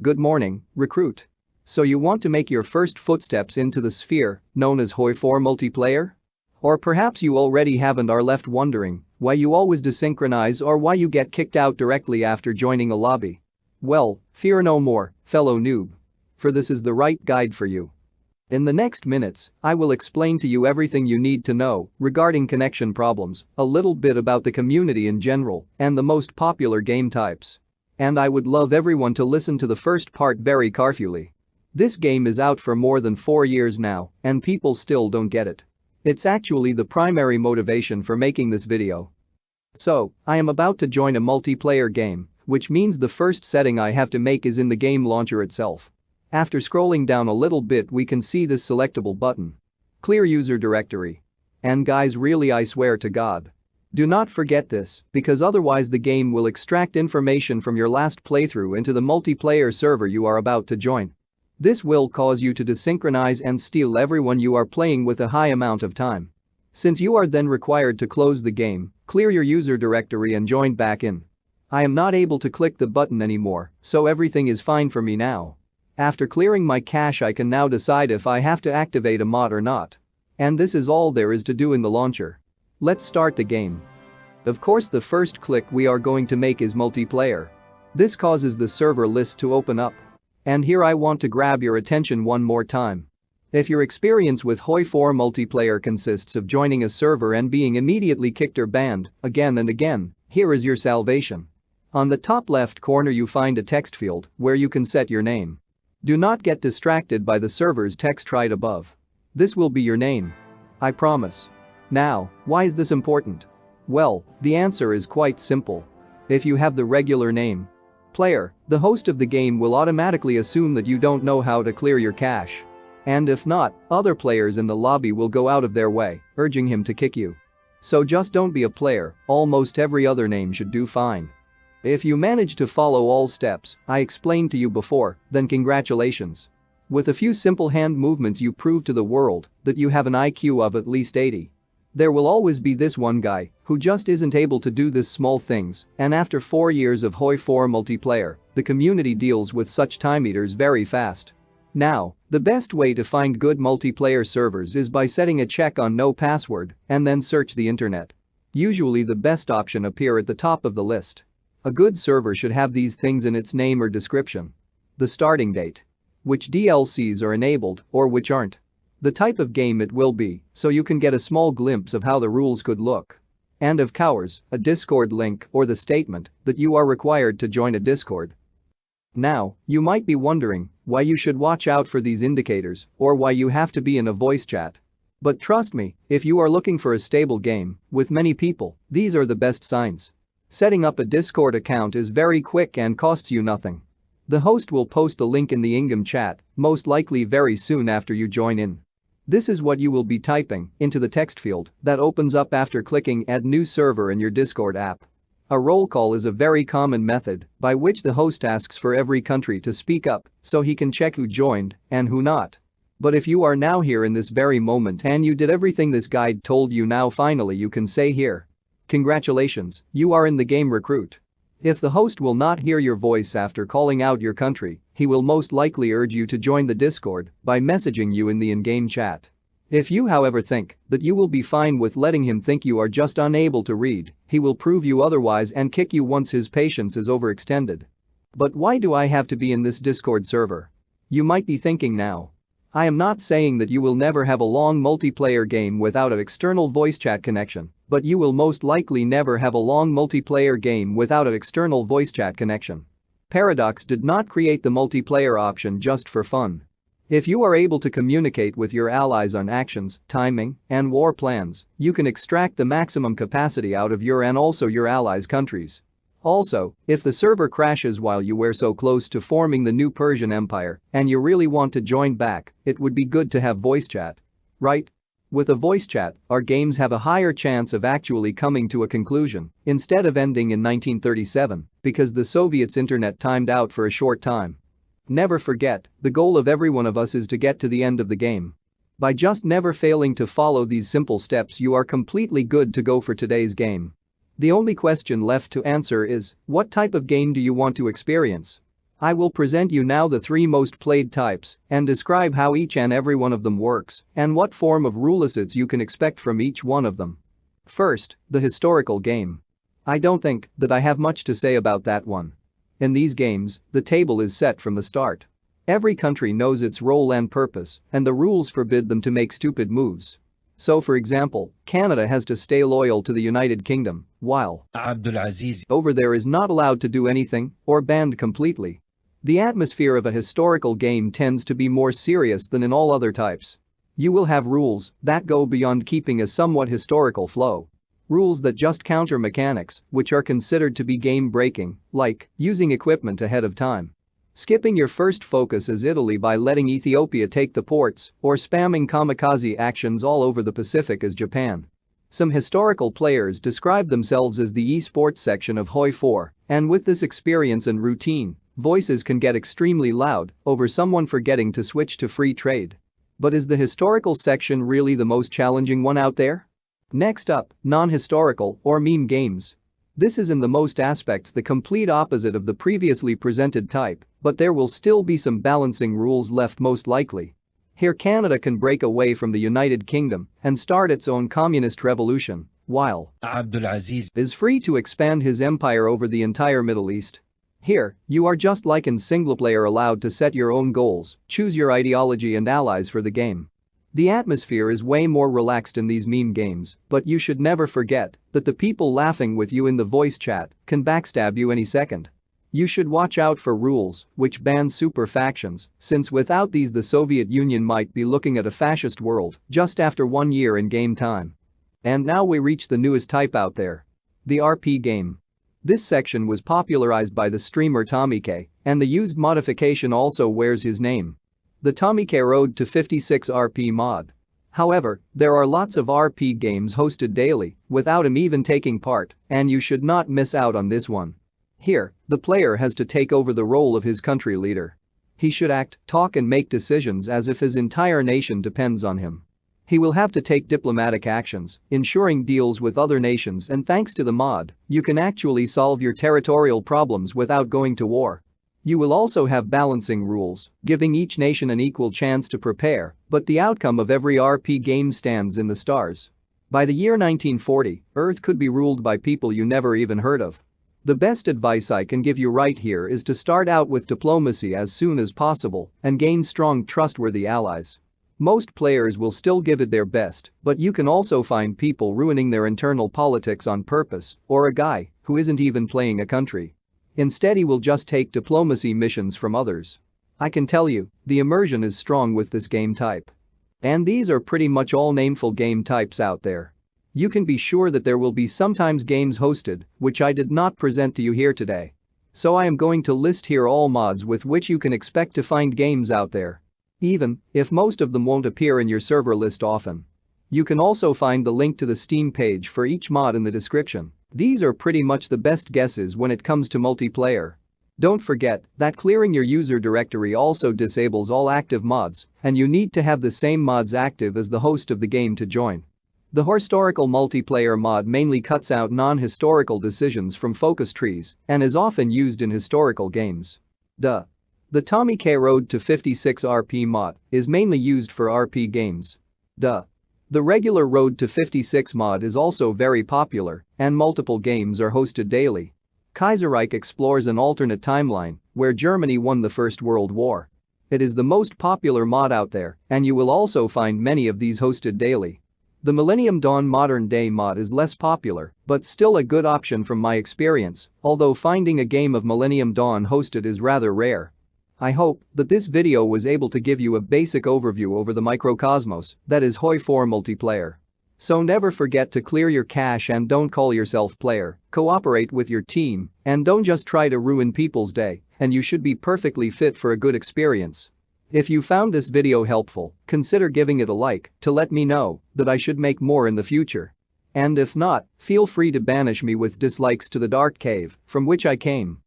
Good morning, recruit. So you want to make your first footsteps into the sphere known as HOI4 multiplayer? Or perhaps you already have and are left wondering why you always desynchronize or why you get kicked out directly after joining a lobby. Well, fear no more, fellow noob. For this is the right guide for you. In the next minutes, I will explain to you everything you need to know regarding connection problems, a little bit about the community in general, and the most popular game types. And I would love everyone to listen to the first part very carefully. This game is out for more than 4 years now, and people still don't get it. It's actually the primary motivation for making this video. So, I am about to join a multiplayer game, which means the first setting I have to make is in the game launcher itself. After scrolling down a little bit we can see this selectable button. Clear user directory. And guys, really, I swear to God. Do not forget this, because otherwise the game will extract information from your last playthrough into the multiplayer server you are about to join. This will cause you to desynchronize and steal everyone you are playing with a high amount of time. Since you are then required to close the game, clear your user directory and join back in. I am not able to click the button anymore, so everything is fine for me now. After clearing my cache I can now decide if I have to activate a mod or not. And this is all there is to do in the launcher. Let's start the game. Of course, the first click we are going to make is multiplayer. This causes the server list to open up. And here I want to grab your attention one more time. If your experience with HOI4 multiplayer consists of joining a server and being immediately kicked or banned again and again, here is your salvation. On the top left corner you find a text field where you can set your name. Do not get distracted by the server's text right above. This will be your name. I promise. Now, why is this important? Well, the answer is quite simple. If you have the regular name player, the host of the game will automatically assume that you don't know how to clear your cache. And if not, other players in the lobby will go out of their way, urging him to kick you. So just don't be a player, almost every other name should do fine. If you manage to follow all steps I explained to you before, then congratulations. With a few simple hand movements you prove to the world that you have an IQ of at least 80. There will always be this one guy who just isn't able to do these small things, and after 4 years of HOI4 multiplayer, the community deals with such time eaters very fast. Now, the best way to find good multiplayer servers is by setting a check on no password and then search the internet. Usually the best option appear at the top of the list. A good server should have these things in its name or description. The starting date. Which DLCs are enabled or which aren't. The type of game it will be, so you can get a small glimpse of how the rules could look. And of course, a Discord link or the statement that you are required to join a Discord. Now, you might be wondering why you should watch out for these indicators or why you have to be in a voice chat. But trust me, if you are looking for a stable game with many people, these are the best signs. Setting up a Discord account is very quick and costs you nothing. The host will post the link in the in-game chat, most likely very soon after you join in. This is what you will be typing into the text field that opens up after clicking Add New Server in your Discord app. A roll call is a very common method by which the host asks for every country to speak up so he can check who joined and who not. But if you are now here in this very moment and you did everything this guide told you, now finally you can say here. Congratulations, you are in the game, recruit. If the host will not hear your voice after calling out your country, he will most likely urge you to join the Discord by messaging you in the in-game chat. If you however think that you will be fine with letting him think you are just unable to read, he will prove you otherwise and kick you once his patience is overextended. But why do I have to be in this Discord server? You might be thinking now. I am not saying that you will never have a long multiplayer game without an external voice chat connection, but you will most likely never have a long multiplayer game without an external voice chat connection. Paradox did not create the multiplayer option just for fun. If you are able to communicate with your allies on actions, timing, and war plans, you can extract the maximum capacity out of your and also your allies' countries. Also, if the server crashes while you were so close to forming the new Persian Empire and you really want to join back, it would be good to have voice chat. Right? With a voice chat, our games have a higher chance of actually coming to a conclusion instead of ending in 1937 because the Soviets' internet timed out for a short time. Never forget, the goal of every one of us is to get to the end of the game. By just never failing to follow these simple steps, you are completely good to go for today's game. The only question left to answer is, what type of game do you want to experience? I will present you now the 3 most played types and describe how each and every one of them works and what form of rule sets you can expect from each one of them. First, the historical game. I don't think that I have much to say about that one. In these games, the table is set from the start. Every country knows its role and purpose, and the rules forbid them to make stupid moves. So for example, Canada has to stay loyal to the United Kingdom, while over there is not allowed to do anything or banned completely. The atmosphere of a historical game tends to be more serious than in all other types. You will have rules that go beyond keeping a somewhat historical flow. Rules that just counter mechanics, which are considered to be game-breaking, like using equipment ahead of time. Skipping your first focus as Italy by letting Ethiopia take the ports, or spamming kamikaze actions all over the Pacific as Japan. Some historical players describe themselves as the esports section of HOI4, and with this experience and routine, voices can get extremely loud over someone forgetting to switch to free trade. But is the historical section really the most challenging one out there? Next up, non-historical or meme games. This is in the most aspects the complete opposite of the previously presented type, but there will still be some balancing rules left most likely. Here Canada can break away from the United Kingdom and start its own communist revolution, while Abdulaziz is free to expand his empire over the entire Middle East. Here, you are just like in single-player allowed to set your own goals, choose your ideology and allies for the game. The atmosphere is way more relaxed in these meme games, but you should never forget that the people laughing with you in the voice chat can backstab you any second. You should watch out for rules which ban super factions, since without these the Soviet Union might be looking at a fascist world just after 1 year in game time. And now we reach the newest type out there. The RP game. This section was popularized by the streamer TommyK, and the used modification also wears his name. The TommyK Road to 56 RP mod. However, there are lots of RP games hosted daily without him even taking part, and you should not miss out on this one. Here, the player has to take over the role of his country leader. He should act, talk and make decisions as if his entire nation depends on him. He will have to take diplomatic actions, ensuring deals with other nations, and thanks to the mod, you can actually solve your territorial problems without going to war. You will also have balancing rules, giving each nation an equal chance to prepare, but the outcome of every RP game stands in the stars. By the year 1940, Earth could be ruled by people you never even heard of. The best advice I can give you right here is to start out with diplomacy as soon as possible and gain strong, trustworthy allies. Most players will still give it their best, but you can also find people ruining their internal politics on purpose, or a guy who isn't even playing a country. Instead, he will just take diplomacy missions from others. I can tell you, the immersion is strong with this game type. And these are pretty much all nameful game types out there. You can be sure that there will be sometimes games hosted, which I did not present to you here today. So I am going to list here all mods with which you can expect to find games out there. Even if most of them won't appear in your server list often. You can also find the link to the Steam page for each mod in the description. These are pretty much the best guesses when it comes to multiplayer. Don't forget that clearing your user directory also disables all active mods, and you need to have the same mods active as the host of the game to join. The historical multiplayer mod mainly cuts out non-historical decisions from focus trees and is often used in historical games. The TommyK Road to 56 RP mod is mainly used for RP games. The regular Road to 56 mod is also very popular, and multiple games are hosted daily. Kaiserreich explores an alternate timeline where Germany won the First World War. It is the most popular mod out there, and you will also find many of these hosted daily. The Millennium Dawn Modern Day mod is less popular, but still a good option from my experience, although finding a game of Millennium Dawn hosted is rather rare. I hope that this video was able to give you a basic overview over the microcosmos that is HOI4 multiplayer. So never forget to clear your cache and don't call yourself player, cooperate with your team, and don't just try to ruin people's day, and you should be perfectly fit for a good experience. If you found this video helpful, consider giving it a like to let me know that I should make more in the future. And if not, feel free to banish me with dislikes to the dark cave from which I came.